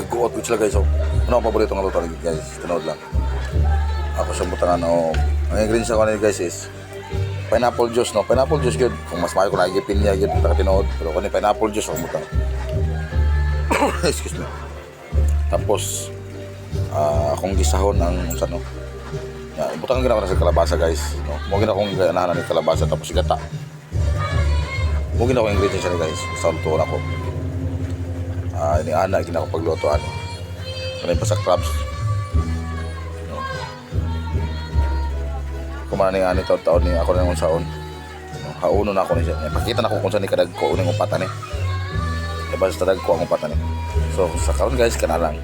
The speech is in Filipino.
nagkuot ko sila guys. So, ano ang paborito ng luto guys? Tinood lang. Ako sa butangan o ang ingredients ako nila guys is pineapple juice, no? Pineapple juice good. Kung mas maayo ko nagigipin niya good para tinood. Pero kung pineapple juice ako butang. Excuse me. Tapos akong gisahon ang ano. Butang ginawa na sa kalabasa guys, no? Mo gina kong ganahan ni kalabasa tapos gata. Mo gina ko ingredients niya guys. Sa luto ako. Ini anak gina ko paglutoan. Kanay pa sa crabs. Kumana ni ani taon ni ako nang unsaon. Hauno na ako ni siya. Pakita na ko kung saan ni kadag ko uning upatan ni. Basta tadag ko ang upatan ni. So sa karon guys kana lang.